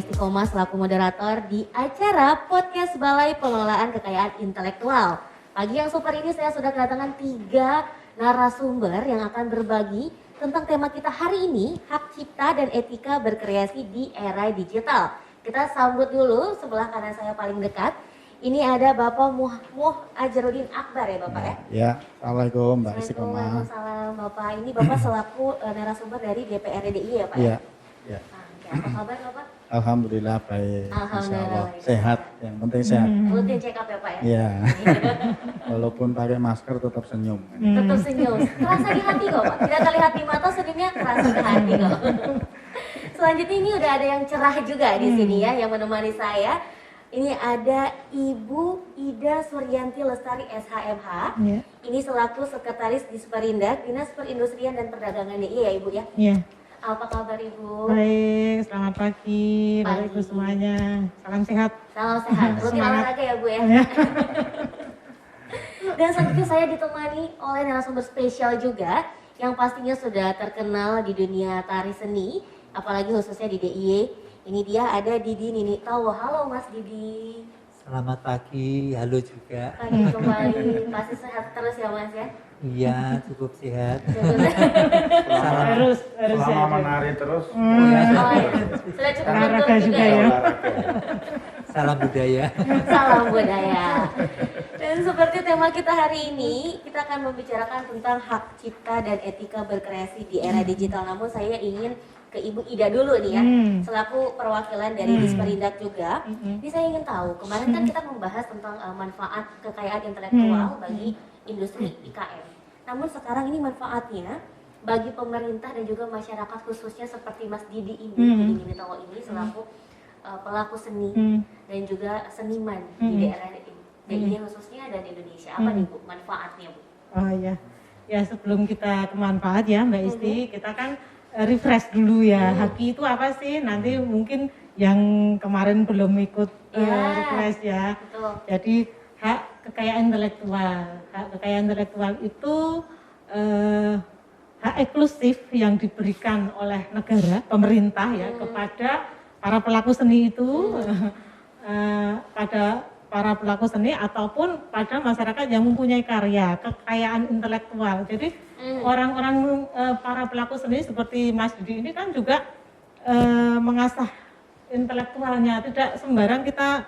Istiqomah selaku moderator di acara Podcast Balai Pengelolaan Kekayaan Intelektual. Pagi yang super ini saya sudah kedatangan 3 narasumber yang akan berbagi tentang tema kita hari ini, hak cipta dan etika berkreasi di era digital. Kita sambut dulu sebelah kanan saya paling dekat. Ini ada Bapak Muhajirudin Akbar ya Bapak ya? Ya, Assalamualaikum Mbak Istiqomah. Waalaikumsalam Bapak. Ini Bapak selaku narasumber dari DPRD DIY ya Pak ya? Iya. Apa kabar Bapak? Alhamdulillah baik. Alhamdulillah Insya Allah sehat, yang penting sehat. Rutin check up ya Pak ya? Iya. Walaupun pakai masker tetap senyum. Tetap senyum. Terasa di hati kok Pak. Tidak terlihat di mata, senyumnya terasa di hati kok. Selanjutnya ini udah ada yang cerah juga di sini ya, yang menemani saya. Ini ada Ibu Ida Suryanti Lestari SHMH. Ya. Ini selaku Sekretaris Disperindak Dinas Perindustrian dan Perdagangan DIY ya Ibu ya. Iya. Apa kabar Ibu? Baik, selamat pagi, Bapak Ibu semuanya. Salam sehat. Salam sehat. Rutin Semangat. olahraga ya Bu ya. Ya. Dan selanjutnya saya ditemani oleh narasumber spesial juga yang pastinya sudah terkenal di dunia tari seni, apalagi khususnya di DIY. Ini dia ada Didi Nini Tawo. Halo Mas Didi. Selamat pagi, halo juga. Pagi kembali, pasti sehat terus ya Mas ya. Iya, cukup sehat. Harus Selama sehat. menari terus. Oh, ya. Sudah cukup Olahraga betul juga ya. Salam budaya. Salam budaya. Dan seperti tema kita hari ini, kita akan membicarakan tentang hak cipta dan etika berkreasi di era digital. Namun saya ingin ke Ibu Ida dulu nih ya, selaku perwakilan dari Disperindak juga. Ini saya ingin tahu, kemarin kan kita membahas tentang manfaat kekayaan intelektual bagi industri IKM. Namun sekarang ini manfaatnya bagi pemerintah dan juga masyarakat khususnya seperti Mas Didi ini, Didi Nini Tawo ini selaku pelaku seni dan juga seniman di daerah DIY khususnya dan Indonesia. Apa nih Bu manfaatnya Bu? Oh iya. Ya sebelum kita ke manfaat ya Mbak Isti, kita kan refresh dulu ya. Haki itu apa sih? Nanti mungkin yang kemarin belum ikut refresh ya. Betul. Jadi hak kekayaan intelektual. Hak kekayaan intelektual itu hak eksklusif yang diberikan oleh negara, pemerintah ya kepada para pelaku seni itu, pada para pelaku seni ataupun pada masyarakat yang mempunyai karya, kekayaan intelektual. Jadi orang-orang para pelaku seni seperti Mas Didi ini kan juga mengasah intelektualnya, tidak sembarang kita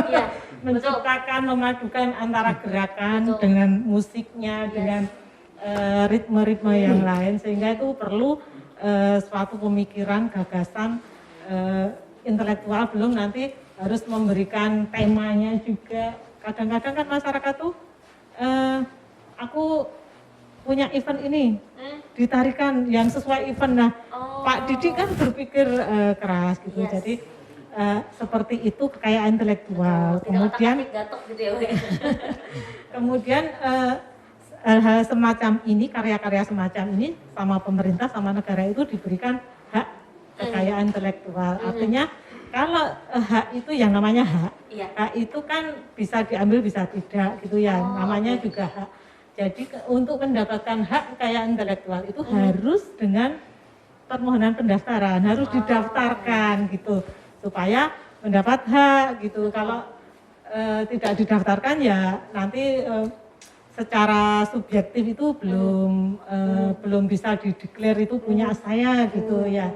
Iya, menciptakan, memadukan antara gerakan Betul. dengan musiknya, dengan ritme-ritme yang lain, sehingga itu perlu suatu pemikiran, gagasan intelektual, belum nanti harus memberikan temanya juga. Kadang-kadang kan masyarakat tuh, aku punya event ini, ditarikan yang sesuai event. Nah, Pak Didi kan berpikir keras gitu, Yes. jadi seperti itu kekayaan intelektual. Tidak Kemudian otak-atik gatok gitu ya Bu ya. Kemudian hal-hal semacam ini, karya-karya semacam ini sama pemerintah, sama negara itu diberikan hak kekayaan intelektual. Artinya kalau hak itu yang namanya hak, Iya. hak itu kan bisa diambil bisa tidak gitu ya, namanya juga hak. Jadi untuk mendapatkan hak kekayaan intelektual itu harus dengan permohonan pendaftaran, harus didaftarkan gitu supaya mendapat hak gitu. Kalau tidak didaftarkan ya nanti secara subjektif itu belum bisa dideklar itu punya saya gitu ya.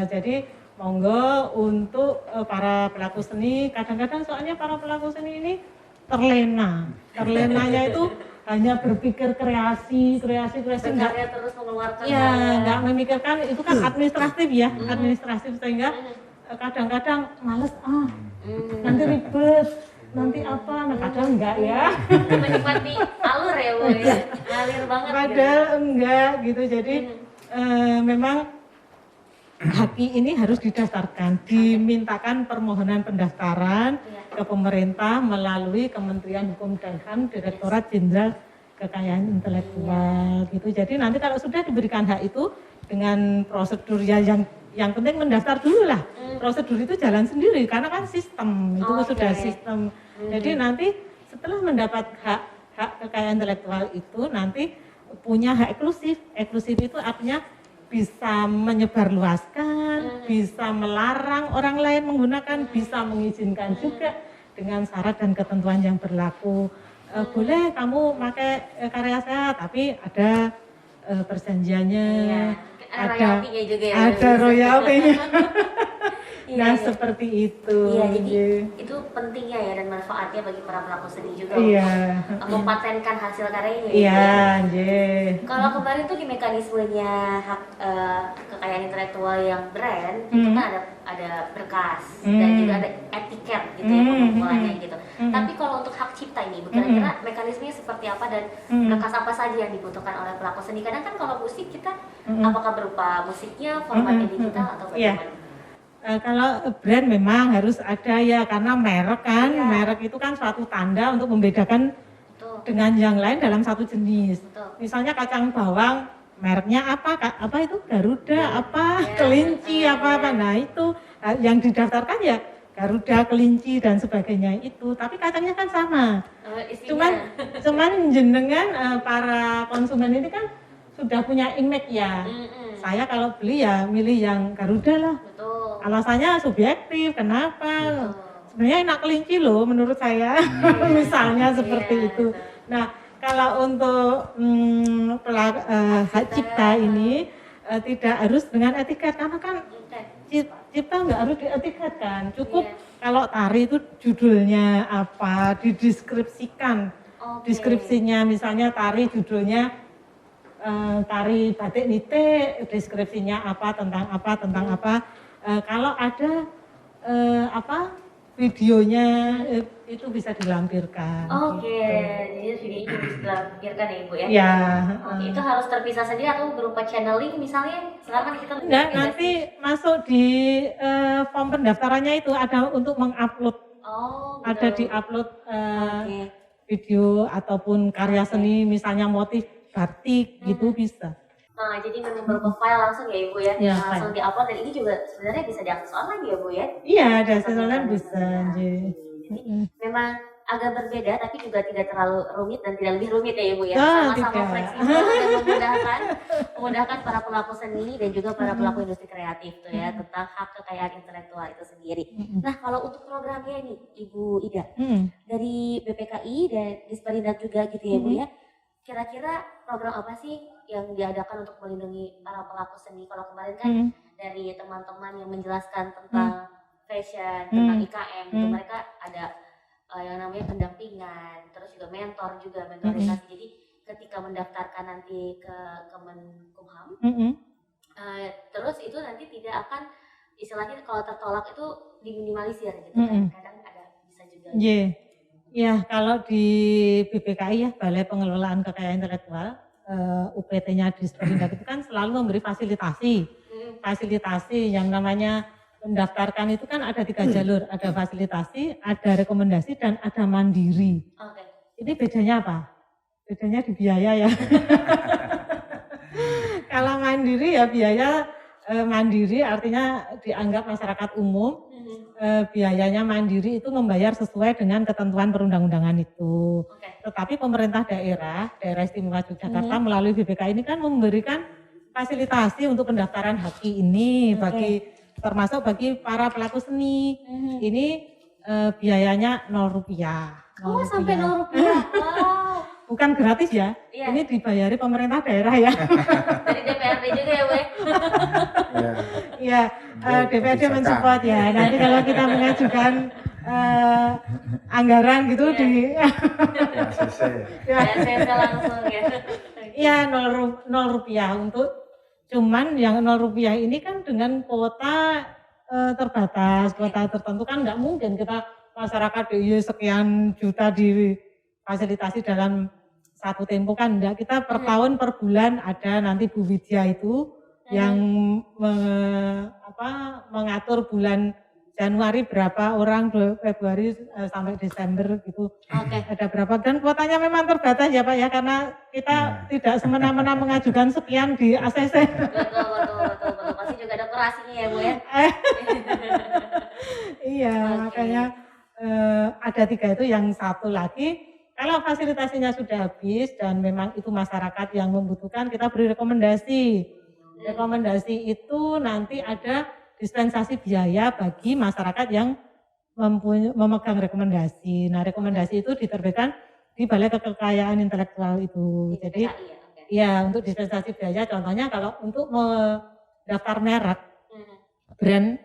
Jadi monggo untuk para pelaku seni, kadang-kadang soalnya para pelaku seni ini terlenanya itu hanya berpikir kreasi enggak, Berkarya terus mengeluarkan ya karya. enggak memikirkan itu kan administratif ya, administratif, sehingga kadang-kadang males nanti ribet, nanti apa, nah kadang enggak ya. Menikmati alur ya Bu ya. Ngalir banget gitu. Padahal enggak gitu, jadi memang haki ini harus didaftarkan, dimintakan permohonan pendaftaran ke pemerintah melalui Kementerian Hukum dan HAM, Direktorat Jenderal Kekayaan Intelektual gitu. Jadi nanti kalau sudah diberikan hak itu dengan prosedur yang penting mendaftar dulu lah. Prosedur itu jalan sendiri karena kan sistem itu sudah sistem. Jadi nanti setelah mendapat hak kekayaan intelektual itu nanti punya hak eksklusif. Eksklusif itu artinya bisa menyebarluaskan, bisa melarang orang lain menggunakan, bisa mengizinkan juga dengan syarat dan ketentuan yang berlaku. Boleh kamu pakai karya saya, tapi ada perjanjiannya, Iya. Ada ada royaltinya juga ya. ada royaltinya. Iya, Nah iya. seperti itu. Iya, jadi Iya. itu pentingnya ya dan manfaatnya bagi para pelaku seni juga Iya. untuk mempatenkan hasil karyanya. Iya, nggih. Kalau kemarin tuh di mekanismenya hak kekayaan intelektual yang brand itu kan ada berkas dan juga ada etiket gitu ya pengumpulannya gitu. Tapi kalau untuk hak cipta ini, kira-kira mekanismenya seperti apa dan berkas apa saja yang dibutuhkan oleh pelaku seni? Kadang kan kalau musik kita apakah berupa musiknya, formatnya digital atau Iya. bagaimana? Kalau brand memang harus ada ya, karena merek kan, Iya. merek itu kan suatu tanda untuk membedakan Betul. dengan yang lain dalam satu jenis. Betul. Misalnya kacang bawang, mereknya apa? Apa itu Garuda, apa Iya. kelinci, apa? Nah itu yang didaftarkan ya Garuda, kelinci dan sebagainya itu. Tapi kacangnya kan sama. Isinya. Cuman jenengan para konsumen ini kan sudah punya image ya. Saya kalau beli ya milih yang Garuda lah. Betul. Alasannya subjektif, kenapa? Betul. Sebenarnya enak kelinci loh menurut saya, misalnya seperti Iya, itu. Nah, kalau untuk hak cipta ini tidak harus dengan etiket, karena kan Oke. cipta nggak harus dietiketkan. Cukup Iya. kalau tari itu judulnya apa, dideskripsikan. Oke. Deskripsinya misalnya tari judulnya tari batik nite, deskripsinya apa tentang apa. Kalau ada videonya itu bisa dilampirkan. Oke, gitu. jadi videonya bisa dilampirkan ya Ibu ya? Ya. Oke, itu harus terpisah sendiri atau berupa channeling misalnya? Sekarang kan kita Enggak, nanti masuk di form pendaftarannya itu ada untuk mengupload, Oh, ada gitu. di-upload Oke. video ataupun karya seni misalnya motif batik gitu bisa. Nah, jadi memang berupa file langsung ya Ibu ya? Ya, Langsung diupload dan ini juga sebenarnya bisa diakses online ya Bu ya? Iya, ada online bisa. Jadi memang agak berbeda tapi juga tidak terlalu rumit dan tidak lebih rumit ya Ibu ya? Ah, Sama-sama tidak. fleksibel dan memudahkan para pelaku seni dan juga para pelaku industri kreatif tuh ya tentang hak kekayaan intelektual itu sendiri. Nah, kalau untuk programnya nih Ibu Ida dari BPKI dan Disperindak juga gitu ya Bu ya. Kira-kira program apa sih yang diadakan untuk melindungi para pelaku seni? Kalau kemarin kan dari teman-teman yang menjelaskan tentang fashion, tentang IKM gitu, mereka ada yang namanya pendampingan, terus juga mentorisasi. Jadi ketika mendaftarkan nanti ke Kemenkumham, terus itu nanti tidak akan istilahnya kalau tertolak itu diminimalisir gitu kan? Kadang ada bisa juga. Ya, kalau di BPKI ya, Balai Pengelolaan Kekayaan Intelektual, UPT-nya Disperindak itu kan selalu memberi fasilitasi. Fasilitasi yang namanya mendaftarkan itu kan ada 3 jalur, ada fasilitasi, ada rekomendasi, dan ada mandiri. Oke. Ini bedanya apa? Bedanya di biaya ya. Kalau mandiri ya biaya mandiri artinya dianggap masyarakat umum. Biayanya mandiri itu membayar sesuai dengan ketentuan perundang-undangan itu. Tetapi pemerintah daerah Istimewa Yogyakarta melalui BPK ini kan memberikan fasilitasi untuk pendaftaran HAKI ini termasuk bagi para pelaku seni. Ini biayanya Rp0. Oh, sampai Rp0. Wow. Bukan gratis ya, ini dibayari pemerintah daerah ya. Dari DPRD juga ya Bu ya? Iya, DPRD mensupport ya. Nanti kalau kita mengajukan anggaran gitu di ACC langsung ya. Iya, Rp0 untuk cuman yang Rp0 ini kan dengan kuota terbatas, kuota tertentu kan nggak mungkin kita masyarakat DIY sekian juta difasilitasi dalam satu tempo kan enggak, kita per tahun per bulan ada nanti Bu Widya itu yang mengatur bulan Januari berapa orang, Februari sampai Desember gitu. Ada berapa dan kuotanya memang terbatas ya Pak ya, karena kita tidak semena-mena mengajukan sekian di ACC. Betul. Pasti juga ada kurasinya ya Bu ya. Iya, makanya ada 3 itu. Yang satu lagi kalau fasilitasinya sudah habis dan memang itu masyarakat yang membutuhkan, kita beri rekomendasi. Rekomendasi itu nanti ada dispensasi biaya bagi masyarakat yang memegang rekomendasi. Nah, rekomendasi itu diterbitkan di Balai Kekayaan Intelektual itu. Di Jadi, PKI ya? Oke. ya untuk dispensasi biaya, contohnya kalau untuk mendaftar merek Mhm. brand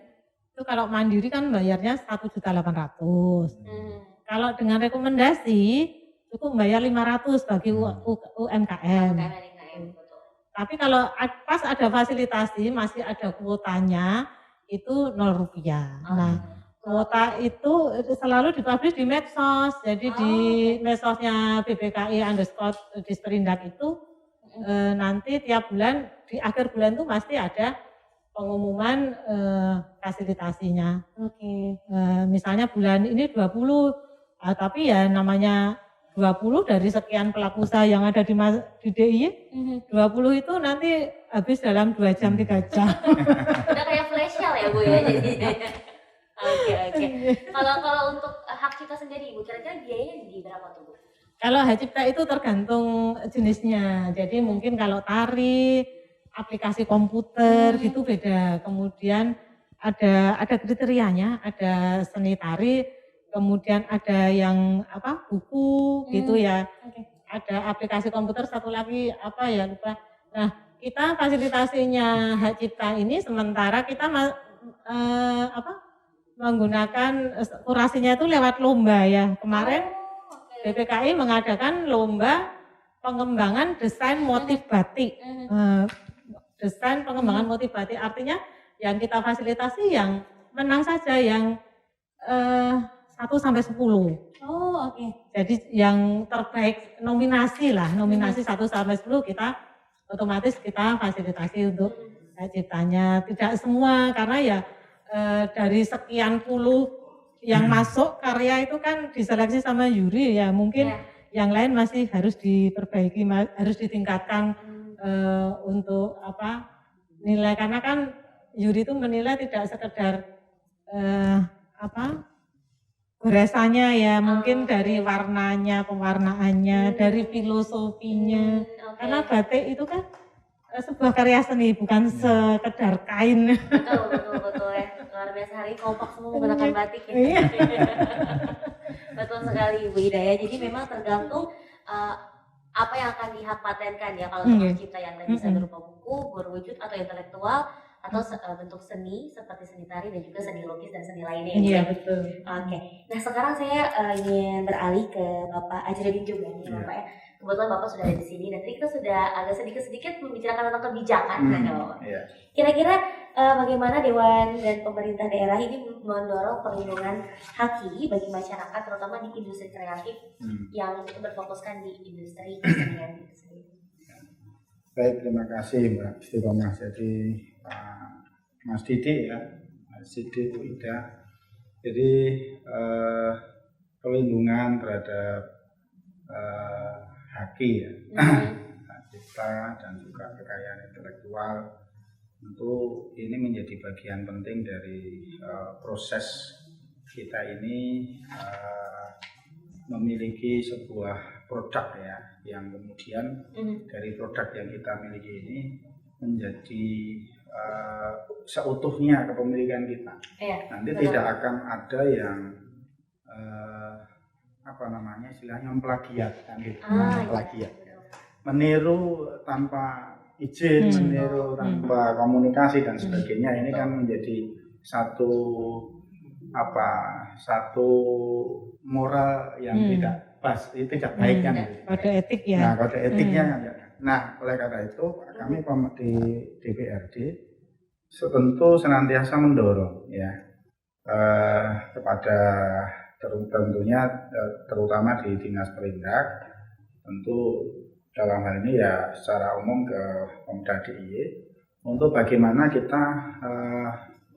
itu kalau mandiri kan bayarnya 1.800.000. Kalau dengan rekomendasi cukup bayar 500 bagi UMKM. UMKM, betul. Tapi kalau pas ada fasilitasi masih ada kuotanya itu 0 rupiah. Nah, kuota itu selalu dipublish di medsos. Jadi di medsosnya BPKI_Disperindak itu nanti tiap bulan di akhir bulan itu pasti ada pengumuman fasilitasinya. Oke. Misalnya bulan ini 20, tapi ya namanya 20 dari sekian pelaku usaha yang ada di DIY, 20 itu nanti habis dalam 2 jam 3 jam. Udah kayak flash sale ya Bu ya jadinya. Oke. Kalau untuk hak cipta sendiri Bu, kira-kira biayanya di berapa tuh Bu? Kalau hak cipta itu tergantung jenisnya. Jadi mungkin kalau tari, aplikasi komputer gitu beda. Kemudian ada kriterianya, ada seni tari, kemudian ada yang buku gitu ya. Oke. Ada aplikasi komputer, satu lagi lupa. Nah, kita fasilitasinya hak cipta ini sementara kita menggunakan kurasinya itu lewat lomba ya. Kemarin BPKI mengadakan lomba pengembangan desain motif batik. Desain pengembangan motif batik artinya yang kita fasilitasi yang menang saja yang 1-10. Oh, oke. Jadi yang terbaik nominasi 1-10 kita otomatis kita fasilitasi untuk hak ciptanya. Tidak semua karena ya dari sekian puluh yang masuk karya itu kan diseleksi sama juri ya, mungkin yang lain masih harus diperbaiki, harus ditingkatkan untuk nilai, karena kan juri itu menilai tidak sekedar goresannya ya, mungkin dari warnanya, pewarnaannya, dari filosofinya. Karena batik itu kan sebuah karya seni, bukan sekedar kain. Betul ya. Luar biasa, hari ini kompak semua menggunakan batik ya. Betul sekali Bu Hidayah. Jadi memang tergantung apa yang akan dihak patenkan ya, kalau untuk hak cipta yang tadi bisa berupa buku, berwujud atau intelektual, atau bentuk seni seperti seni tari dan juga seni lukis dan seni lainnya. Iya, betul. Oke. Nah, sekarang saya ingin beralih ke Bapak Ajredin juga nih Bapak ya. Kebetulan Bapak sudah ada di sini dan tadi kita sudah agak sedikit membicarakan tentang kebijakan kan ya Bapak. Kira-kira bagaimana Dewan dan pemerintah daerah ini mendorong perlindungan haki bagi masyarakat terutama di industri kreatif yang berfokuskan di industri kesenian itu sendiri. Baik, terima kasih Mbak Istiqomah. Jadi Mas Didi ya, Mas Didi Bu Ida. Jadi perlindungan terhadap haki ya, hak cipta dan juga kekayaan intelektual tentu ini menjadi bagian penting dari proses kita ini memiliki sebuah produk ya, yang kemudian dari produk yang kita miliki ini menjadi seutuhnya kepemilikan kita. Nanti tidak akan ada yang istilahnya memplagiat kan gitu. Plagiat. Meniru tanpa izin, meniru tanpa komunikasi dan sebagainya, ini kan menjadi satu moral yang tidak pas, tidak baik kan. Kode etik ya. Nah, kode etiknya kan. Nah, oleh karena itu kami di DPRD tentu senantiasa mendorong ya kepada tentunya terutama di Dinas Perindak, tentu dalam hal ini ya secara umum ke Pemda DIY untuk bagaimana kita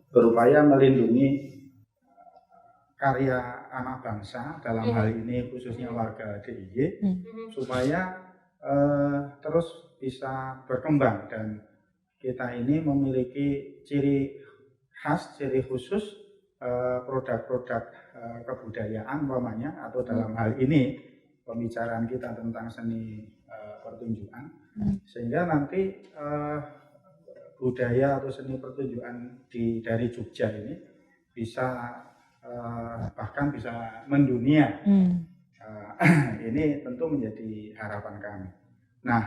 berupaya melindungi karya anak bangsa dalam hal ini khususnya warga DIY supaya terus bisa berkembang dan kita ini memiliki ciri khas, ciri khusus produk-produk kebudayaan umpamanya, atau dalam hal ini pembicaraan kita tentang seni pertunjukan, sehingga nanti budaya atau seni pertunjukan dari Jogja ini bisa bahkan bisa mendunia. Ini tentu menjadi harapan kami. Nah,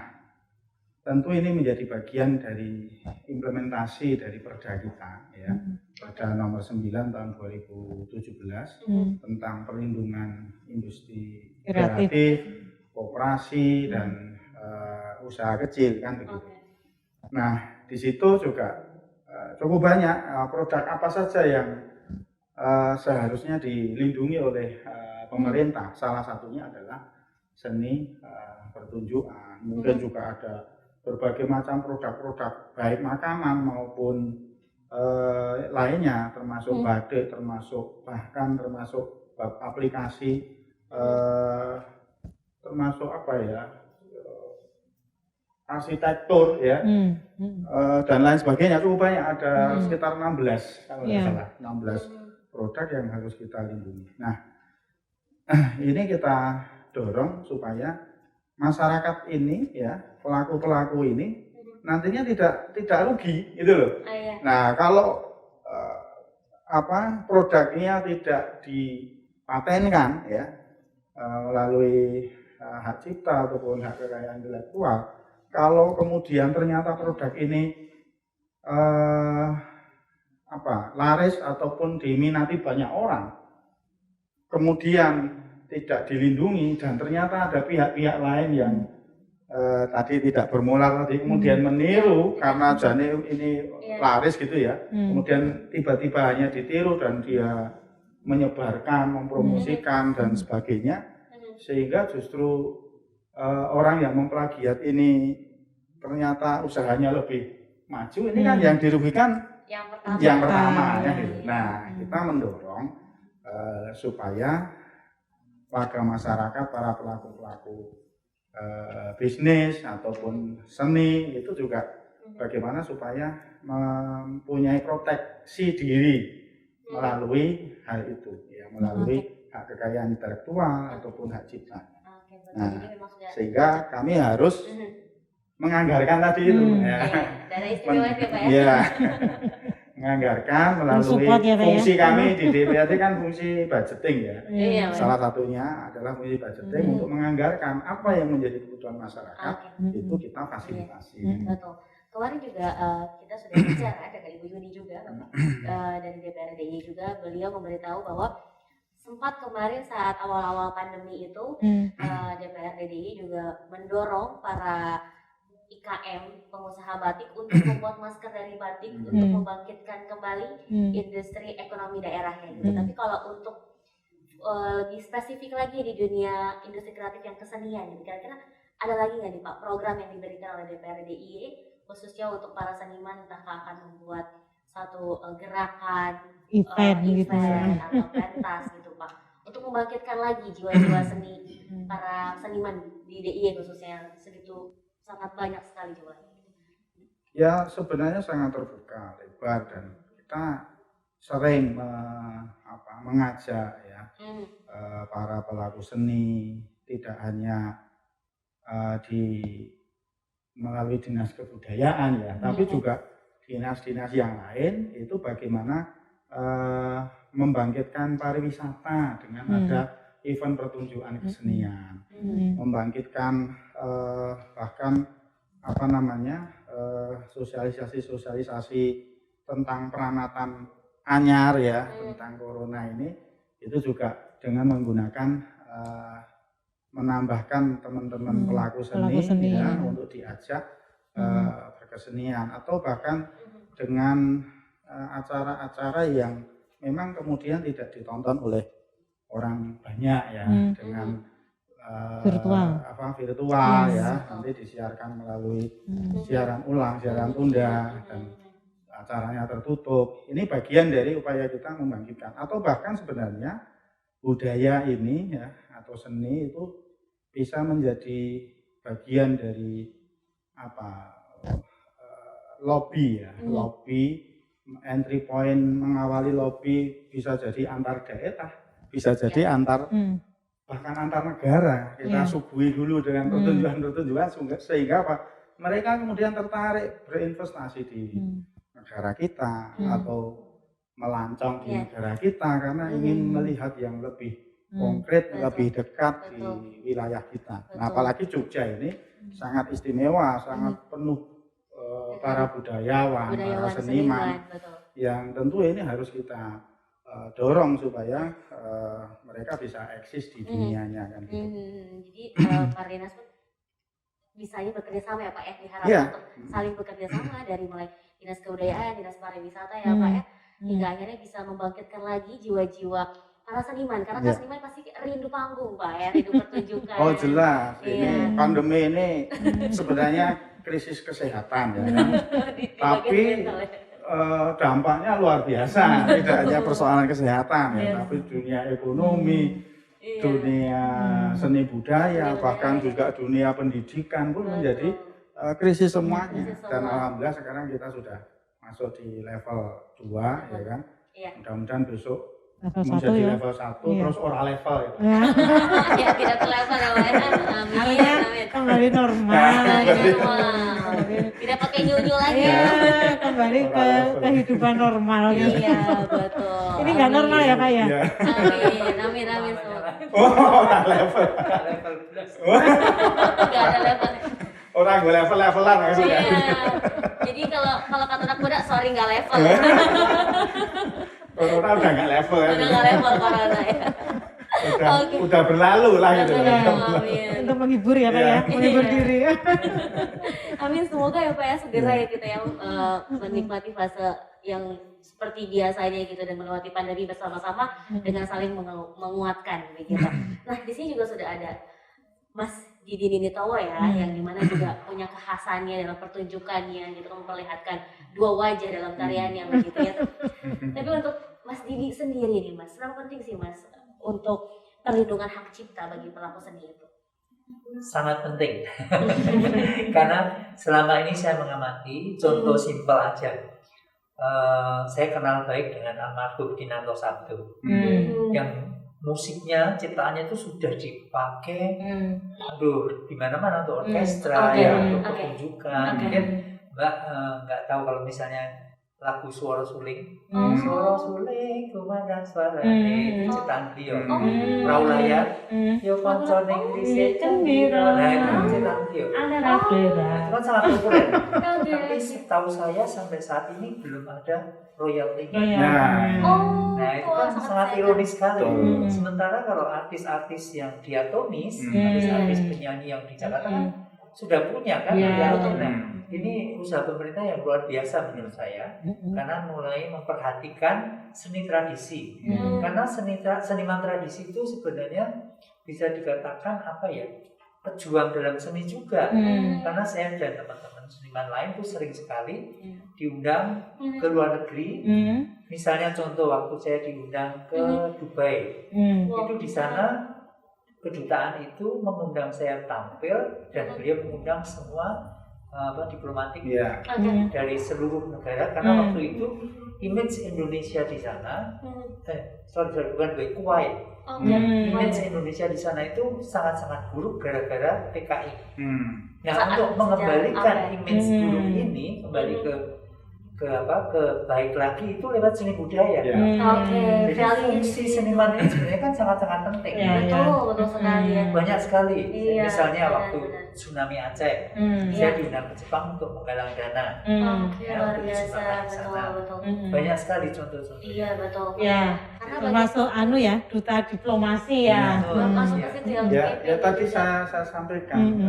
tentu ini menjadi bagian dari implementasi dari Perda kita, ya, Perda nomor 9 tahun 2017 tentang perlindungan industri kreatif, koperasi dan usaha kecil, kan begitu. Nah, di situ juga cukup banyak produk apa saja yang seharusnya dilindungi oleh pemerintah. Salah satunya adalah seni pertunjukan. Mungkin juga ada berbagai macam produk-produk baik makanan maupun lainnya, termasuk batik, termasuk aplikasi, termasuk apa ya, arsitektur ya, dan lain sebagainya. Cukup banyak, ada sekitar 16 kalau tidak salah, 16 produk yang harus kita lindungi. Nah, ini kita dorong supaya masyarakat ini, ya, pelaku-pelaku ini nantinya tidak rugi, gitu loh. Nah, kalau produknya tidak dipatenkan, ya, melalui hak cipta ataupun hak kekayaan intelektual, kalau kemudian ternyata produk ini laris ataupun diminati banyak orang, kemudian tidak dilindungi dan ternyata ada pihak-pihak lain yang tadi tidak bermoral tadi, kemudian meniru karena jane ini laris gitu ya, kemudian tiba-tiba hanya ditiru dan dia menyebarkan, mempromosikan dan sebagainya, sehingga justru orang yang memplagiat ini ternyata usahanya lebih maju, ini kan yang dirugikan yang pertama ya gitu. Nah, kita mendorong supaya warga masyarakat, para pelaku-pelaku bisnis ataupun seni itu juga bagaimana supaya mempunyai proteksi diri melalui hal itu, ya, melalui hak kekayaan intelektual ataupun hak cipta. Nah, sehingga kami harus menganggarkan tadi itu, dana istimewa itu, Pak, ya. Ya, menganggarkan melalui fungsi kami di DPRD kan fungsi budgeting, ya. Salah satunya adalah fungsi budgeting untuk menganggarkan apa yang menjadi kebutuhan masyarakat, itu kita fasilitasi. Betul. Kemarin juga kita sudah bicara dengan Ibu Yuni juga, dari DPRDI juga, beliau memberitahu bahwa sempat kemarin saat awal-awal pandemi itu DPRDI juga mendorong para IKM, pengusaha batik untuk membuat masker dari batik untuk membangkitkan kembali industri ekonomi daerahnya gitu. Tapi kalau untuk lebih spesifik lagi di dunia industri kreatif yang kesenian, gitu, kira-kira ada lagi nggak nih Pak program yang diberikan oleh DPRDI khususnya untuk para seniman, entah akan membuat satu gerakan, event atau pentas gitu Pak, untuk membangkitkan lagi jiwa-jiwa seni para seniman di DIY khususnya yang segitu sangat banyak sekali jumlahnya. Ya, sebenarnya sangat terbuka, lebar, dan kita sering mengajak, ya, para pelaku seni, tidak hanya melalui dinas kebudayaan, ya, tapi juga dinas-dinas yang lain, itu bagaimana membangkitkan pariwisata dengan ada event pertunjukan kesenian, membangkitkan bahkan sosialisasi tentang peramatan anyar, ya, tentang corona ini, itu juga dengan menggunakan menambahkan teman-teman pelaku seni, ya, untuk diajak berkesenian, atau bahkan dengan acara-acara yang memang kemudian tidak ditonton oleh orang banyak, ya, dengan virtual, ya, nanti disiarkan melalui siaran ulang, siaran tunda, dan acaranya tertutup. Ini bagian dari upaya kita membangkitkan, atau bahkan sebenarnya budaya ini, ya, atau seni itu bisa menjadi bagian dari lobby, ya, lobby, entry point, mengawali lobby bisa jadi antar daerah, bisa jadi bahkan antar negara. Kita suguhi dulu dengan pertunjukan-pertunjukan sehingga mereka kemudian tertarik berinvestasi di negara kita atau melancong di negara kita karena ingin melihat yang lebih konkret, lebih dekat di wilayah kita. Nah, apalagi Jogja ini sangat istimewa, sangat penuh para budayawan, para seniman, yang tentu ini harus kita dorong supaya mereka bisa eksis di dunianya kan gitu. Jadi Pak Dinas pun bisanya bekerja sama ya Pak ya, diharapkan untuk saling bekerja sama dari mulai Dinas Kebudayaan, Dinas Pariwisata ya Pak ya, hingga akhirnya bisa membangkitkan lagi jiwa-jiwa para seniman, karena kan seniman pasti rindu panggung Pak ya, rindu pertunjukan. Oh jelas, ini pandemi ini sebenarnya krisis kesehatan ya, tapi dampaknya luar biasa, tidak hanya persoalan kesehatan ya, tapi dunia ekonomi, dunia seni budaya, bahkan juga dunia pendidikan pun menjadi krisis semuanya. Dan alhamdulillah sekarang kita sudah masuk di level 2 ya kan. Mudah-mudahan besok menjadi level 1 terus ora level ya. Ya tidak ke level ya Pak. Amin. Kembali normal. Tidak pakai nyunyu lagi ya. Kembali ke kehidupan normal. Iya betul. Ini nggak normal ya Pak ya? Amin semua. Oh, level. Nggak ada level. Orang gue level-levelan ya. Iya. Jadi kalau kata anak muda sorry nggak level. Corona udah nggak level ya. Udah nggak level corona ya. Udah berlalu lah gitu. Untuk menghibur ya Pak ya, menghibur diri. Amin, semoga ya Pak ya segera ya kita yang menikmati fase yang seperti biasanya gitu dan melewati pandemi bersama-sama dengan saling menguatkan begitu. Nah di sini juga sudah ada Mas Didi Ninitowo ya, yang dimana juga punya kekhasannya dalam pertunjukannya gitu, memperlihatkan dua wajah dalam karyanya begitu ya. Tapi untuk Mas Didi sendiri nih Mas, seberapa penting sih Mas untuk perlindungan hak cipta bagi pelaku seni itu? Sangat penting. Karena selama ini saya mengamati, contoh simpel aja. Saya kenal baik dengan almarhum Dinanto Sabdo, yang musiknya, ciptaannya itu sudah dipakai, di mana-mana untuk orkestra, untuk pertunjukan. Mungkin Mbak nggak tahu kalau misalnya lagu Suara Suling, Suara Suling, kumandang suara itu ciptaan beliau. Perahu layar, yo konconing di cendira, nah itu ciptaan beliau. Itu kan sangat populer. Tapi setahu saya sampai saat ini belum ada royaltinya. Nah itu kan sangat ironis sekali. Sementara kalau artis-artis yang diatomis, artis-artis penyanyi yang di Jakarta kan sudah punya kan royalti. Nah ini usaha pemerintah yang luar biasa menurut saya, karena mulai memperhatikan seni tradisi. Karena seniman tradisi itu sebenarnya bisa dikatakan apa ya, pejuang dalam seni juga. Karena saya dan teman-teman seniman lain tuh sering sekali diundang ke luar negeri. Misalnya contoh waktu saya diundang ke Dubai, itu di sana kedutaan itu mengundang saya tampil dan beliau mengundang semua diplomatik dari seluruh negara, karena waktu itu image Indonesia di sana, Kuwait, image Indonesia di sana itu sangat-sangat buruk gara-gara PKI. Nah untuk mengembalikan image buruk ini kembali ke baik lagi itu lewat seni budaya. Jadi fungsi seniman ini sebenarnya kan sangat-sangat penting. Betul sekali ya. Banyak sekali. Misalnya waktu tsunami Aceh, saya diundang ke Jepang untuk menggalang dana. Luar biasa, betul. Banyak sekali contoh-contoh. Iya betul. Ya, termasuk duta diplomasi ya. Masuk ke situ ya tadi saya sampaikan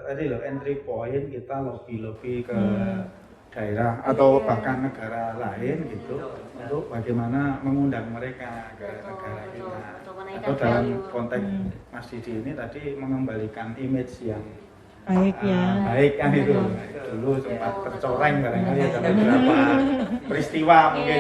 tadi loh, entry point kita lobby ke daerah atau bahkan negara lain gitu, untuk bagaimana mengundang mereka ke negara kita, atau dalam konteks Mas Didi ini tadi mengembalikan image yang baik kan itu. Dulu sempat tercoreng barangkali dalam beberapa peristiwa mungkin.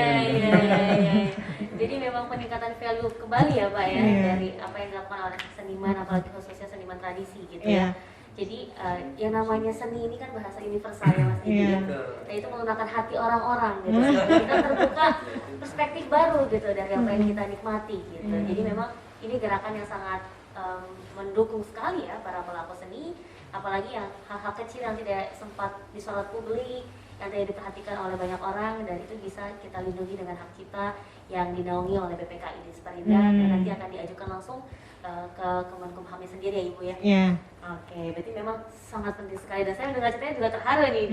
Jadi memang peningkatan value kembali ya Pak ya, dari apa yang dilakukan oleh seniman, apalagi khususnya seniman tradisi gitu ya. Jadi yang namanya seni ini kan bahasa universal ya Mas Didi ya. Dan itu menggunakan hati orang-orang gitu. Kita terbuka perspektif baru gitu dari apa yang kita nikmati gitu. Jadi memang ini gerakan yang sangat mendukung sekali ya para pelaku seni apalagi yang hal-hal kecil yang tidak sempat disorot publik, yang tidak diperhatikan oleh banyak orang, dan itu bisa kita lindungi dengan hak cipta yang dinaungi oleh BPKI di Samarinda, dan nanti akan diajukan langsung ke Kemenkumham sendiri ya Ibu ya. Ya. Oke, berarti memang sangat penting sekali, dan saya mendengar ceritanya juga terharu nih.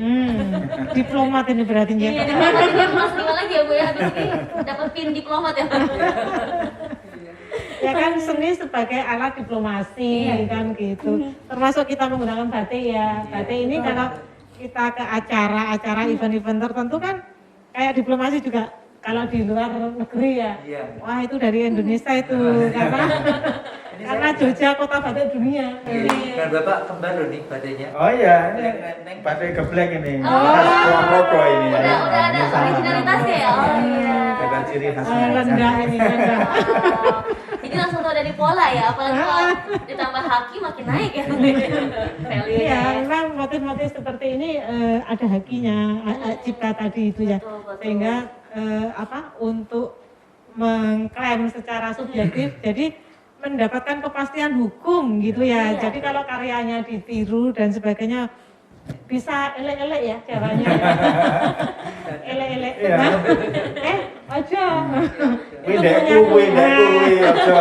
Diplomat ini berarti ya. Iya, diplomat ini Mas terima lagi ya Bu ya, habis ini dapat pin diplomat ya. Ya kan, seni sebagai alat diplomasi kan gitu. Termasuk kita menggunakan batik ya. Batik ini kalau kita ke acara event-event tertentu kan kayak diplomasi juga. Kalau di luar negeri ya, wah itu dari Indonesia itu karena Jogja kota batik dunia. Dan Bapak kembar loh nih batiknya. Oh iya, ini batik geblek ini. Khas Kulon Progo ini. Udah ada originalitasnya ya. Oh iya. Ada ciri khasnya. Rendah ini rendah. Wow. Jadi langsung tahu dari pola ya, apalagi kalau ditambah haki makin naik ya. Value-nya Iya, ya. memang motif-motif seperti ini ada hakinya, cipta tadi itu ya. Betul. Sehingga untuk mengklaim secara subjektif, jadi mendapatkan kepastian hukum gitu ya. Iya. Jadi kalau karyanya ditiru dan sebagainya bisa elek-elek ya caranya. Elek-elek. Iya. Aja. Kuwi ndekku kuwi aja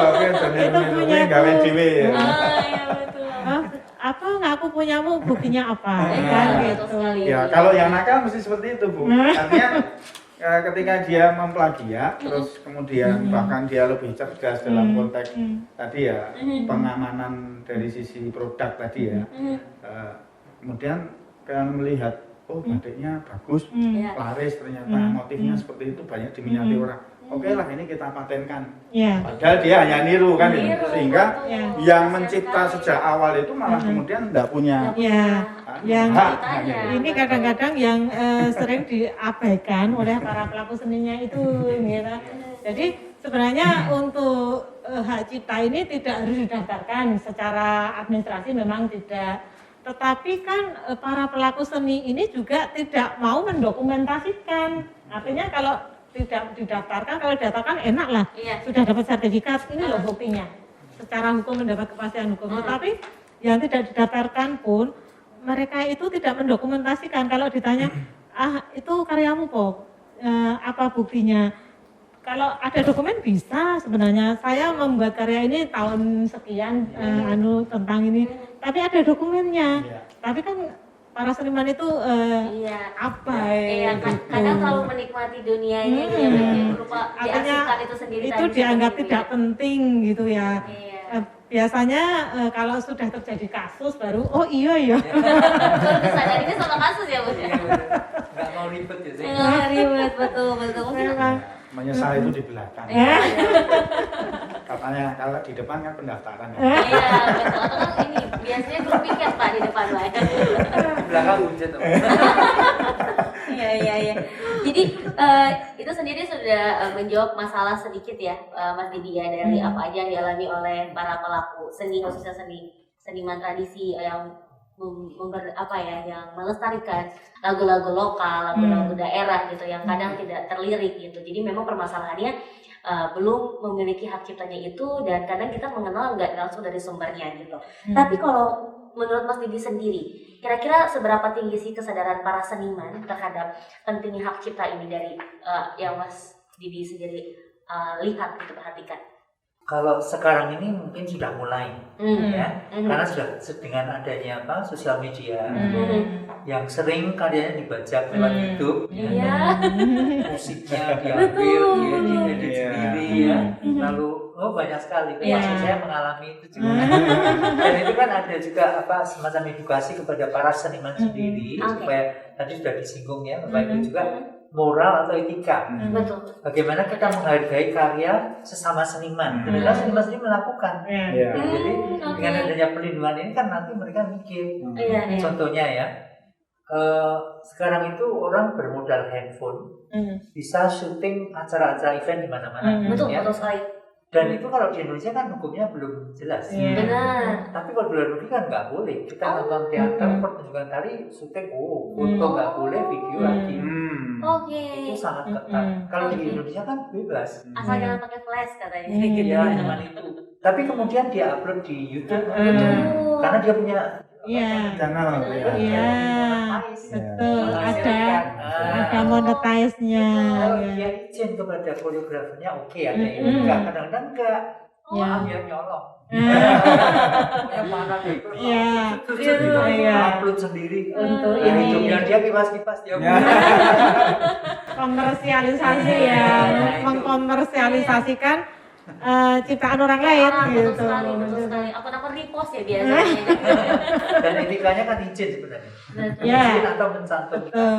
Itu punya gawe dhewe ya. Iya betul. Apa ngaku punyamu, buktinya apa? Iya, Kan betul gitu. sekali. Ya, kalau yang nakal mesti seperti itu, Bu. Artinya ketika dia memplagiat, terus kemudian bahkan dia lebih cerdas dalam konteks tadi ya, pengamanan dari sisi produk tadi ya. Kemudian kan melihat, oh batiknya bagus, Iya. laris ternyata, motifnya seperti itu banyak diminati orang. Oke lah, ini kita patenkan. Ya. Padahal dia hanya niru kan, gitu. Niru, Sehingga betul. yang Kasian mencipta sekali. sejak awal itu malah kemudian tidak punya Ya, yang hak. ini kadang-kadang yang sering diabaikan oleh para pelaku seninya itu, gitu. Jadi sebenarnya untuk hak cipta ini tidak harus didaftarkan secara administrasi, memang tidak. Tetapi kan para pelaku seni ini juga tidak mau mendokumentasikan. Artinya kalau tidak didaftarkan, kalau didaftarkan enak lah, Iya. sudah dapat sertifikat, ini loh buktinya. Secara hukum mendapat kepastian hukum. Tetapi yang tidak didaftarkan pun mereka itu tidak mendokumentasikan. Kalau ditanya, itu karyamu kok, apa buktinya? Kalau ada dokumen bisa sebenarnya. Saya membuat karya ini tahun sekian, tentang ini. Tapi ada dokumennya. Iya. Tapi kan para seniman itu Iya. abai. Iya, kadang terlalu menikmati dunianya gitu ya, bagian berupa Artinya diasihkan itu sendiri itu tadi dianggap seperti tidak itu penting gitu ya. Iya. Biasanya kalau sudah terjadi kasus baru, oh iya ya. Baru kesadarannya sama kasus ya Bu ya. Nggak mau ribet ya sih. Nggak ribet, betul. Mungkin Memang. Menyesal itu di belakang. Ya. Katanya kalau di depan kan pendaftaran ya. iya, betul. Atau kan ini biasanya grup piket Pak di depan Pak. Di belakang hujan tuh. Iya. Jadi itu sendiri sudah menjawab masalah sedikit ya, Mas Didi ya, dari apa aja yang dialami oleh para pelaku seni, khususnya seniman tradisi yang yang melestarikan lagu-lagu lokal, lagu-lagu daerah gitu yang kadang tidak terlirik gitu. Jadi memang permasalahannya belum memiliki hak ciptanya itu, dan kadang kita mengenal nggak langsung dari sumbernya gitu. Tapi kalau menurut Mas Didi sendiri, kira-kira seberapa tinggi sih kesadaran para seniman terhadap pentingnya hak cipta ini dari yang Mas Didi sendiri lihat gitu, perhatikan? Kalau sekarang ini mungkin sudah mulai, ya, karena sudah dengan adanya sosial media yang sering karyanya dibajak lewat YouTube, Iya. musiknya diambil, dia diedit sendiri, ya, lalu banyak sekali. Termasuk saya mengalami itu juga. Dan itu kan ada juga semacam edukasi kepada para seniman sendiri supaya tadi sudah disinggung ya, Bapak Ibu juga moral atau etika. Betul. Bagaimana kita menghargai karya sesama seniman. Ternyata seniman sendiri melakukan. Iya. Jadi dengan adanya pelindungan ini kan nanti mereka mikir. Iya. Contohnya ya, sekarang itu orang bermodal handphone bisa syuting acara-acara event di mana-mana. Betul, Ya. betul sekali. Dan itu kalau di Indonesia kan hukumnya belum jelas. Benar. Tapi kalau di luar negeri kan nggak boleh. Kita nonton teater, pertunjukan tari, syuting, foto nggak boleh, video lagi. Oke. Itu sangat ketat. Kalau di Indonesia kan bebas. Asal jangan pakai flash katanya. Ya, zaman itu. Tapi kemudian dia upload di YouTube Betul. karena dia punya Iya. channel ya. Iya, betul. Ada monetize-nya. Kalau Ya. dia izin kepada koreografernya oke, ada yang enggak, kadang-kadang enggak. Ya. Dia nyolong. Pokoknya mana gitu. Iya. Iya. Upload sendiri. Untuk Nah, ini. itu biar dia kipas-kipas dia. Ya. Komersialisasi ya, mengkomersialisasikan ciptaan orang lain gitu. Betul sekali. Akun-akun repost ya biasanya. Dan etikanya kan izin sebenarnya. Ya. Izin atau mencantumkan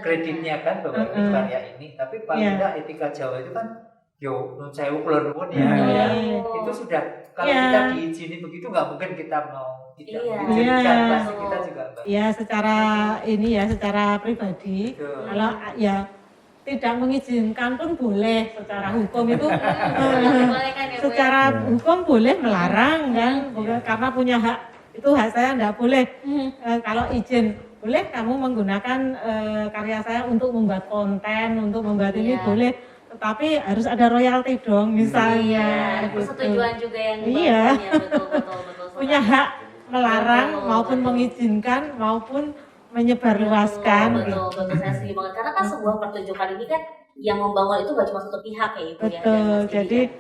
kreditnya kan bahwa ini karya ini. Tapi paling Ya. tidak etika Jawa itu kan yo nun sewu kula nuwun ya. Ya. Itu sudah kalau Ya. kita diizini begitu nggak mungkin kita mau tidak Iya. diizinkan, Iya. pasti kita juga enggak. Ya secara ini ya, secara pribadi. Betul. Kalau ya tidak mengizinkan pun boleh secara hukum itu. Dibolehkan ya, Bu, ya? Secara hukum boleh melarang kan, karena punya hak, itu hak saya enggak boleh. Kalau izin boleh kamu menggunakan karya saya untuk membuat konten, untuk membuat ini Iya. boleh, tetapi harus ada royalti dong misalnya. Iya, persetujuan juga yang Iya. dibangun ya, betul. Punya hak melarang Betul, maupun betul. mengizinkan maupun menyebarluaskan. Betul, saya setuju banget. Karena kan sebuah pertunjukan ini kan yang membangun itu gak cuma satu pihak ya Ibu ya. Betul, dan pasti jadi juga-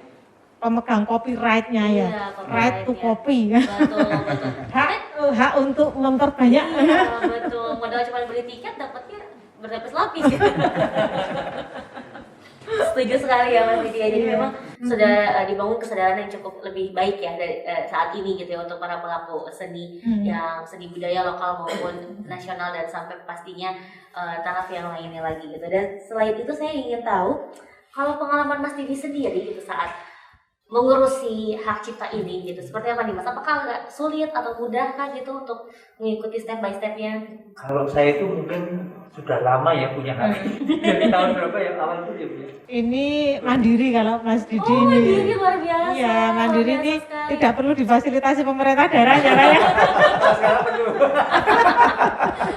pemegang copyright-nya ya, Iya, right to copyright-nya. copy. Betul. Hak untuk memperbanyak. Iya, betul. Modal cuma beli tiket dapatnya berlapis-lapis ya. Setuju sekali ya Mas Didi. Jadi memang sudah dibangun kesadaran yang cukup lebih baik ya dari saat ini gitu ya untuk para pelaku seni yang seni budaya lokal maupun nasional dan sampai pastinya taraf yang lainnya lagi gitu. Dan selain itu saya ingin tahu kalau pengalaman Mas Didi sendiri gitu saat mengurusi hak cipta ini gitu seperti apa nih Mas? Apakah agak sulit atau mudah kan gitu untuk mengikuti step by stepnya? Kalau saya itu mungkin sudah lama ya punya hak. Jadi tahun berapa ya awal itu ya Bu? Ini mandiri kalau Mas Didi Oh, ini. mandiri luar biasa. Iya, mandiri luar ini biasa sekali. tidak perlu difasilitasi pemerintah daerah ya Pak ya. Sekarang perlu.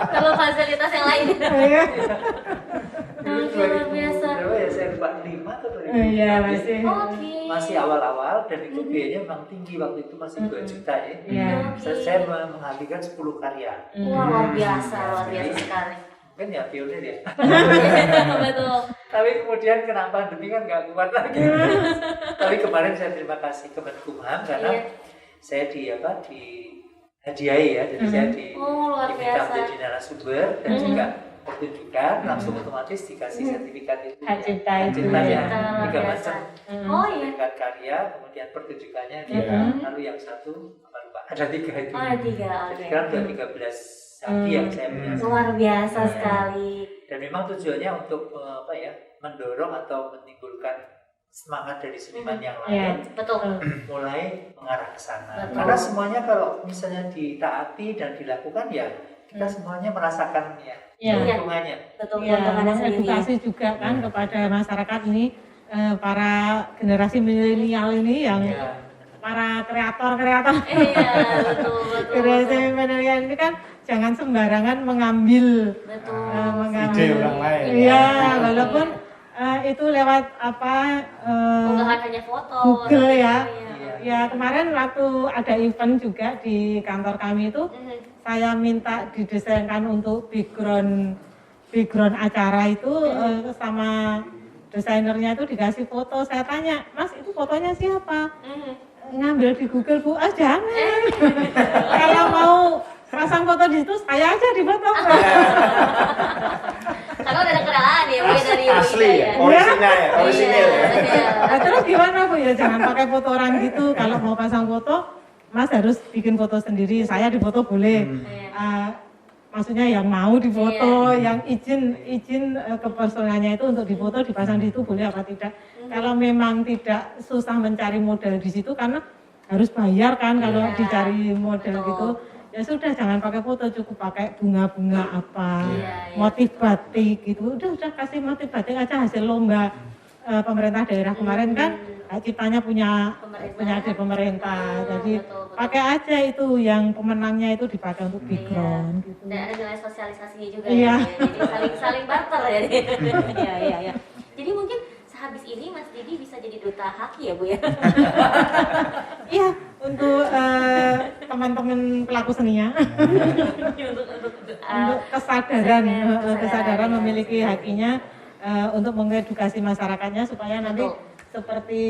Kalau fasilitas yang lain. Iya. Oke, luar biasa. Berapa ya saya lupa 5 atau 2000? Iya, masih. Oke. Masih awal-awal dan itu biayanya memang tinggi waktu itu masih 2 juta ya. Iya. Saya menghadirkan 10 karya. Wah, luar biasa sekali. Mungkin ya pionir ya. Betul. Tapi kemudian kena pandemi kan nggak kuat lagi. Tapi kemarin saya terima kasih Kemenkumham karena Iya. saya di hadiahi ya. Jadi saya Oh, luar diminta biasa. menjadi narasumber dan juga pertunjukan langsung otomatis dikasih sertifikat itu. Hak cipta itu. Ciptanya Cipta, luar 3 biasa. macam. Oh iya. Sertifikat karya, kemudian pertunjukannya dia, lalu yang satu apa lupa ada 3 itu. Oh, ada 3. Jadi Oke. kan udah 13 sapi yang saya punya. Luar biasa Iya. sekali. Dan memang tujuannya untuk mendorong atau menimbulkan semangat dari seniman yang Iya. lain Betul. mulai mengarah ke sana. Betul. Karena semuanya kalau misalnya ditaati dan dilakukan ya kita semuanya merasakan ya Iya. keuntungannya. Betul. Ya, keuntungannya sendiri. edukasi juga kan kepada masyarakat ini, para generasi milenial ini yang Ya. para kreator-kreator Iya, betul. generasi milenial ini kan jangan sembarangan mengambil Betul. mengambil Ide orang lain. Iya, walaupun itu lewat Unggahan hanya foto. Google ya. Iya. Ya kemarin waktu ada event juga di kantor kami itu saya minta didesainkan untuk background acara itu sama desainernya itu dikasih foto. Saya tanya, Mas itu fotonya siapa? Ngambil di Google Bu, jangan. Kalau mau pasang foto di situ, saya aja di foto. Karena udah ada kenalan ya, Bu, dari Ibu Asli Ida ya, orisinal ya, orisinil ya. Iya. Nah, terus gimana Bu? Ya jangan pakai foto orang gitu. Kalau mau pasang foto, Mas harus bikin foto sendiri. Saya di foto boleh. Maksudnya yang mau difoto, yang izin kepersonalnya itu untuk difoto dipasang di situ boleh apa tidak. Kalau memang tidak susah mencari model di situ karena harus bayar kan kalau Iya, dicari model betul. gitu. Ya sudah jangan pakai foto, cukup pakai bunga-bunga apa, Iya. motif batik gitu. Udah kasih motif batik aja hasil lomba pemerintah daerah kemarin kan hak ciptanya punya di pemerintah. Jadi betul. pakai aja itu yang pemenangnya itu dipakai untuk background gitu. Dan ada nilai sosialisasinya juga Iya. ya. Jadi saling barter ya. Iya. Jadi mungkin sehabis ini Mas Didi bisa jadi duta haki ya Bu ya. Iya, untuk teman-teman pelaku pelaku seninya. Untuk kesadaran memiliki hakinya, untuk mengedukasi masyarakatnya supaya nanti seperti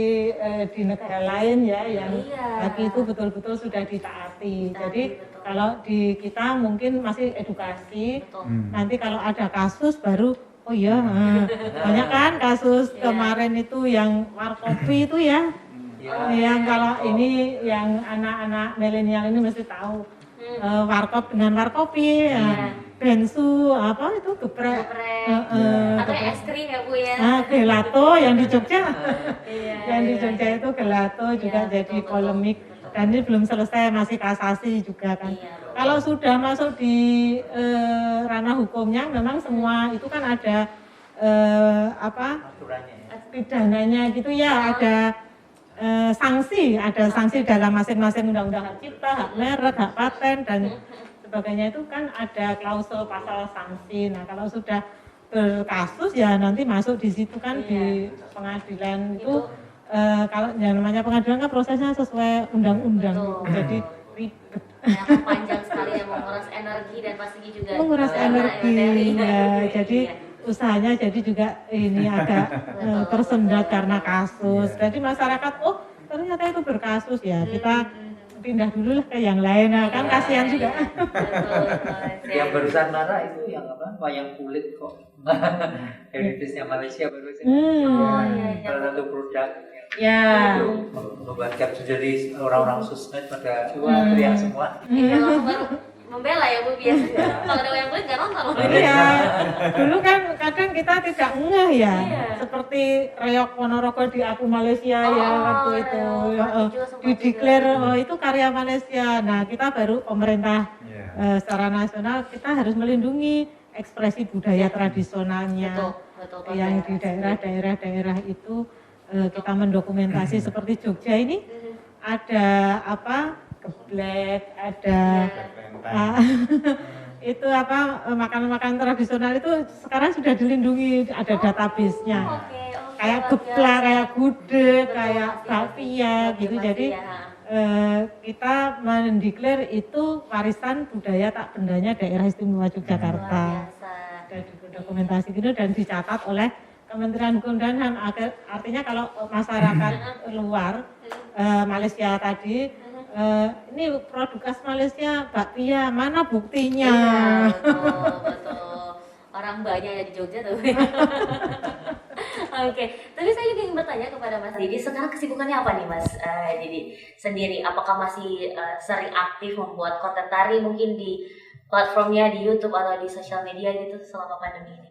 di negara lain ya yang haki itu betul-betul sudah ditaati. Jadi kalau di kita mungkin masih edukasi, nanti kalau ada kasus baru oh iya, banyak kan kasus kemarin itu yang warkopi itu ya. Yang kalau ini yang anak-anak milenial ini mesti tahu warkop dengan warkopi, bensu apa itu geprek, atau es krim ya Bu ya. Gelato yang di Jogja, yang di Jogja itu gelato juga jadi polemik dan ini belum selesai masih kasasi juga kan. Kalau sudah masuk di ranah hukumnya memang semua itu kan ada pidananya gitu ya, ada sanksi dalam masing-masing undang-undang hak cipta, hak merek, hak paten dan sebagainya itu kan ada klausul pasal sanksi. Nah kalau sudah berkasus ya nanti masuk di situ kan di pengadilan itu kalau yang namanya pengadilan kan prosesnya sesuai undang-undang. Jadi ribet. Panjang sekali ya, menguras energi dan pastinya juga menguras energi ya. Jadi usahanya jadi juga ini agak tersendat karena kasus. Jadi masyarakat oh ternyata itu berkasus ya kita pindah dulu lah ke yang lain, nah, kan kasihan juga. Yang barusan marah itu yang apa? Wayang kulit kok. Heritage-nya Malaysia barusan. Salah satu produk yang membuatkan jadi orang-orang sosmed pada teriak semua. Langsung baru membela ya Bu biasanya. Kalau ada wayang kulit nggak nonton. Iya. Dulu kan kadang kita tidak ngeh ya. Seperti reok Ponorogo di Aku Malaysia ya waktu itu. Dideklar itu karya Malaysia. Nah, kita baru pemerintah secara nasional kita harus melindungi ekspresi budaya tradisionalnya. Betul, yang di daerah-daerah itu kita mendokumentasi seperti Jogja ini ada apa? Geblek, ada itu apa makanan-makanan tradisional itu sekarang sudah dilindungi, ada database-nya. Kayak geplak, kayak gudeg, kayak bakpia gitu. Jadi kita mendeklar itu warisan budaya tak bendanya daerah istimewa Yogyakarta. Sudah didokumentasi gitu dan dicatat oleh Kementerian Hukum dan HAM. Artinya kalau masyarakat luar Malaysia tadi ini produk khas Malaysia bakpia, mana buktinya? Betul. Orang banyak ya di Jogja tuh. Oke, tapi saya juga ingin bertanya kepada Mas Didi, sekarang kesibukannya apa nih Mas Didi sendiri? Apakah masih sering aktif membuat konten tari mungkin di platformnya di YouTube atau di sosial media gitu selama pandemi ini?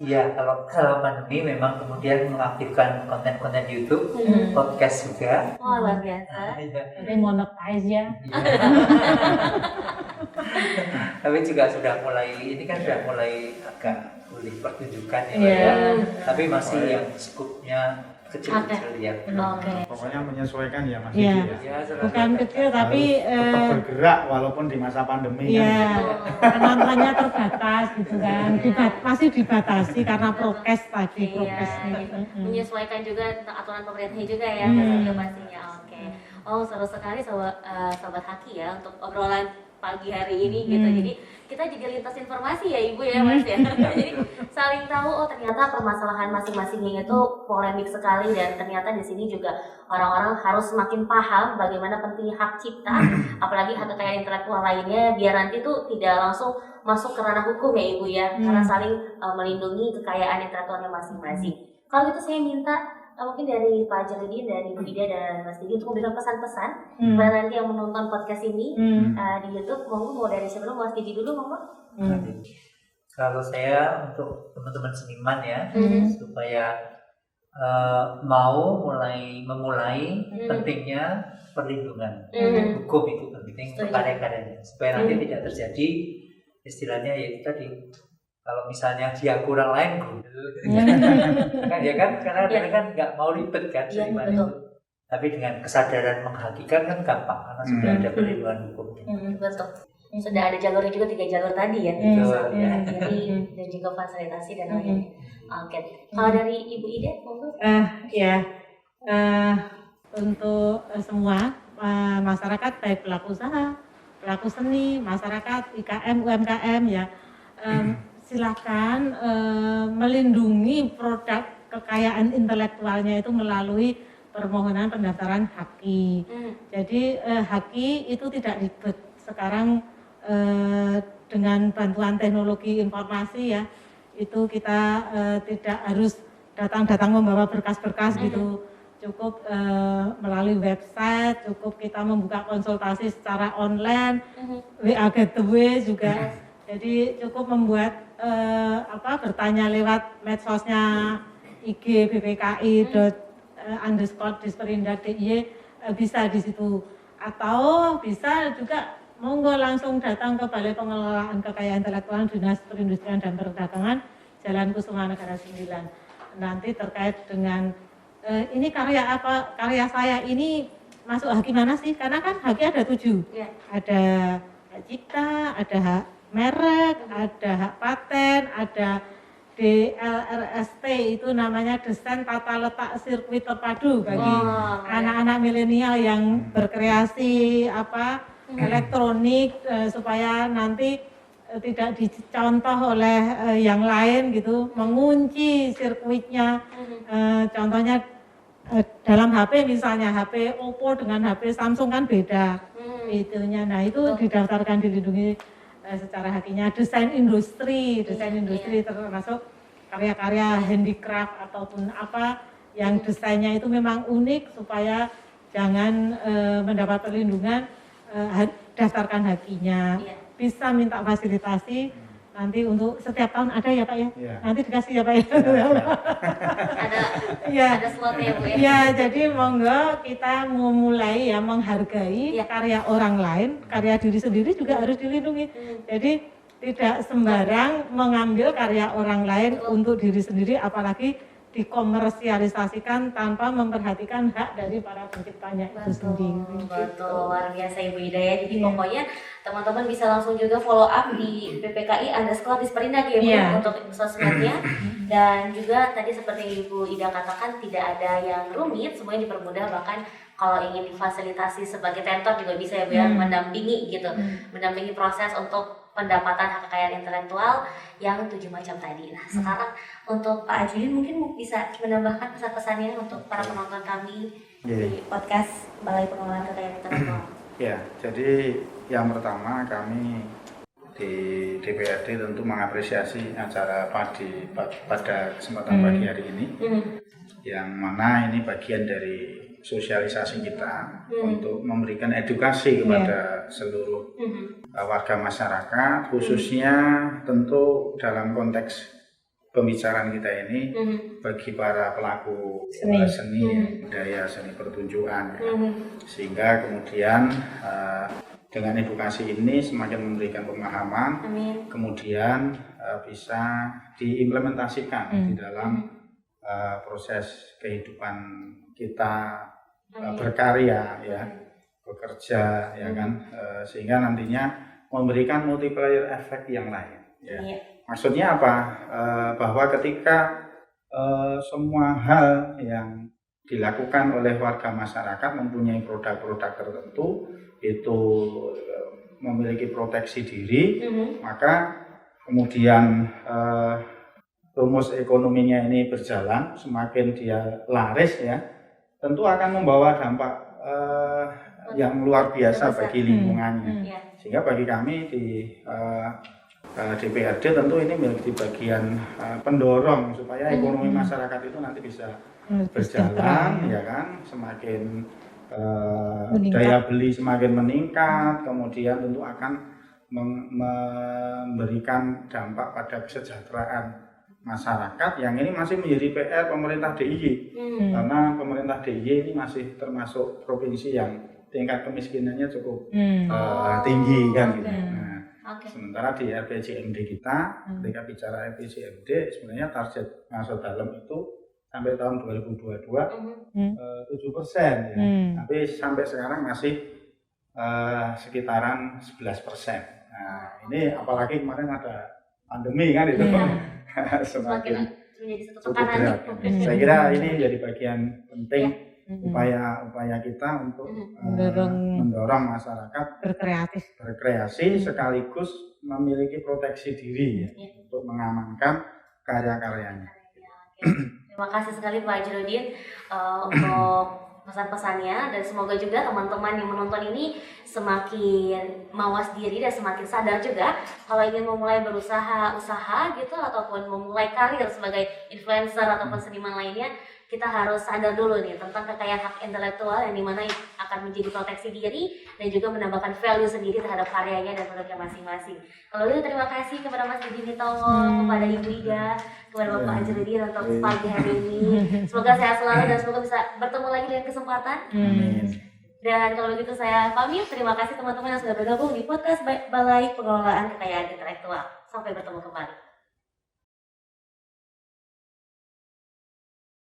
Iya, kalau pandemi memang kemudian mengaktifkan konten-konten YouTube, podcast juga. Wah, luar biasa. Jadi monetize ya. Tapi juga sudah mulai, ini kan sudah mulai agak pulih pertunjukan ya, tapi masih yang skupnya kecil-kecil ya. Pokoknya menyesuaikan ya Mas. Bukan kecil tapi tetap bergerak walaupun di masa pandemi. Penontonnya terbatas gitu kan, masih dibatasi karena prokes tadi. Menyesuaikan juga tentang aturan pemerintahnya juga ya, pastinya. Oh seru sekali sobat Haki ya untuk obrolan pagi hari ini gitu. Jadi kita juga lintas informasi ya Ibu ya Mas ya. Jadi saling tahu oh ternyata permasalahan masing-masingnya itu polemik sekali dan ternyata di sini juga orang-orang harus semakin paham bagaimana pentingnya hak cipta, apalagi hak kekayaan intelektual lainnya biar nanti tuh tidak langsung masuk ke ranah hukum ya Ibu ya, karena saling melindungi kekayaan intelektualnya masing-masing. Kalau gitu saya minta mungkin dari Pak Jaludin, dari Bu Ida dan Mas Didi untuk memberikan pesan-pesan kepada nanti yang menonton podcast ini di YouTube. Mau dari sebelum Mas Didi dulu, Kalau saya untuk teman-teman seniman ya, supaya mau memulai pentingnya perlindungan hukum itu penting untuk karya-karyanya supaya nanti tidak terjadi istilahnya yaitu tadi. Kalau misalnya dia kurang lain kan ya kan karena kan nggak mau ribet kan itu. Tapi dengan kesadaran menghakikan kan gampang karena sudah ada perlindungan hukum. Betul. Sudah ada jalurnya juga 3 jalur tadi ya. Jadi dan juga fasilitasi dan lain-lain. Kalau dari Ibu Ida monggo. Untuk semua masyarakat baik pelaku usaha pelaku seni, masyarakat, IKM, UMKM ya, silakan melindungi produk kekayaan intelektualnya itu melalui permohonan pendaftaran HAKI. Jadi HAKI itu tidak ribet. Sekarang dengan bantuan teknologi informasi ya, itu kita tidak harus datang membawa berkas-berkas gitu. Cukup melalui website, cukup kita membuka konsultasi secara online, WA Gateway juga. Jadi cukup membuat bertanya lewat medsosnya IG BPKI _disperindak.dy bisa di situ. Atau bisa juga monggo langsung datang ke Balai Pengelolaan Kekayaan Intelektual Dinas Perindustrian dan Perdagangan Jalan Kusuma Negara 9. Nanti terkait dengan ini karya apa, karya saya ini masuk hak gimana sih? Karena kan haknya ada 7. Ada hak cipta, ada hak merek, ada hak paten, ada DLRST itu namanya desain tata letak sirkuit terpadu bagi anak-anak milenial yang berkreasi elektronik supaya nanti tidak dicontoh oleh yang lain gitu, mengunci sirkuitnya. Contohnya dalam HP misalnya, HP Oppo dengan HP Samsung kan beda itunya. Nah itu didaftarkan, dilindungi secara hakinya. Desain industri termasuk karya-karya handicraft ataupun apa yang desainnya itu memang unik supaya jangan mendapat perlindungan, daftarkan hakinya. Bisa minta fasilitasi nanti untuk setiap tahun ada ya Pak ya? Nanti dikasih ya Pak ya? Ada slotnya Bu ya? Ya, jadi monggo kita memulai ya menghargai karya orang lain, karya diri sendiri juga harus dilindungi. Jadi tidak sembarang mengambil karya orang lain untuk diri sendiri, apalagi dikomersialisasikan tanpa memperhatikan hak dari para penciptanya itu sendiri. Betul, luar biasa Ibu Ida ya. Jadi pokoknya teman-teman bisa langsung juga follow up di BPKI _disperindak ya Bu untuk sosmednya. Dan juga tadi seperti Ibu Ida katakan tidak ada yang rumit, semuanya dipermudah, bahkan kalau ingin difasilitasi sebagai tentor juga bisa ya Bu ya, mendampingi gitu, mendampingi proses untuk pendapatan hak kekayaan intelektual yang 7 macam tadi. Nah sekarang untuk Pak Ajudin mungkin bisa menambahkan pesan-pesannya untuk para penonton kami di podcast Balai Pengelolaan Kekayaan Intelektual. Ya, jadi yang pertama kami di DPRD tentu mengapresiasi acara pada kesempatan pagi hari ini, yang mana ini bagian dari sosialisasi kita untuk memberikan edukasi kepada seluruh warga masyarakat, khususnya tentu dalam konteks pembicaraan kita ini bagi para pelaku seni, budaya, seni pertunjukan, sehingga kemudian dengan edukasi ini semakin memberikan pemahaman, kemudian bisa diimplementasikan di dalam proses kehidupan kita berkarya ya, bekerja ya kan, sehingga nantinya memberikan multiplier efek yang lain ya. Maksudnya apa? Bahwa ketika semua hal yang dilakukan oleh warga masyarakat mempunyai produk-produk tertentu itu memiliki proteksi diri, maka kemudian rumus ekonominya ini berjalan, semakin dia laris ya, tentu akan membawa dampak yang luar biasa bagi lingkungannya. Sehingga bagi kami di DPRD tentu ini menjadi bagian pendorong supaya ekonomi masyarakat itu nanti bisa berjalan ya kan, semakin daya beli semakin meningkat, kemudian tentu akan memberikan dampak pada kesejahteraan masyarakat, yang ini masih menjadi PR pemerintah DIY, karena pemerintah DIY ini masih termasuk provinsi yang tingkat kemiskinannya cukup tinggi kan gitu. Nah, sementara di RPJMD kita, ketika bicara RPJMD sebenarnya target masuk dalam itu sampai tahun 2022 7% ya. Tapi sampai sekarang masih sekitaran 11%. Nah, ini apalagi kemarin ada pandemi kan itu. Semakin menjadi satu cukup tekanan. berat. Saya kira ini jadi bagian penting upaya kita untuk mendorong masyarakat berkreasi sekaligus memiliki proteksi diri ya, untuk mengamankan karya-karyanya. Terima kasih sekali Pak Ajrudin untuk pesan-pesannya, dan semoga juga teman-teman yang menonton ini semakin mawas diri dan semakin sadar juga kalau ingin memulai usaha gitu ataupun memulai karir sebagai influencer ataupun seniman lainnya, kita harus sadar dulu nih tentang kekayaan hak intelektual yang dimana akan menjadi proteksi diri dan juga menambahkan value sendiri terhadap karyanya dan produknya masing-masing. Kalau gitu terima kasih kepada Mas Didi Nitowo, kepada Ibu Ida, kepada Bapak Ajrudin untuk pagi hari ini. Semoga sehat selalu dan semoga bisa bertemu lagi dengan kesempatan. Dan kalau begitu saya pamit. Terima kasih teman-teman yang sudah bergabung di podcast Balai Pengelolaan Kekayaan Intelektual. Sampai bertemu kembali.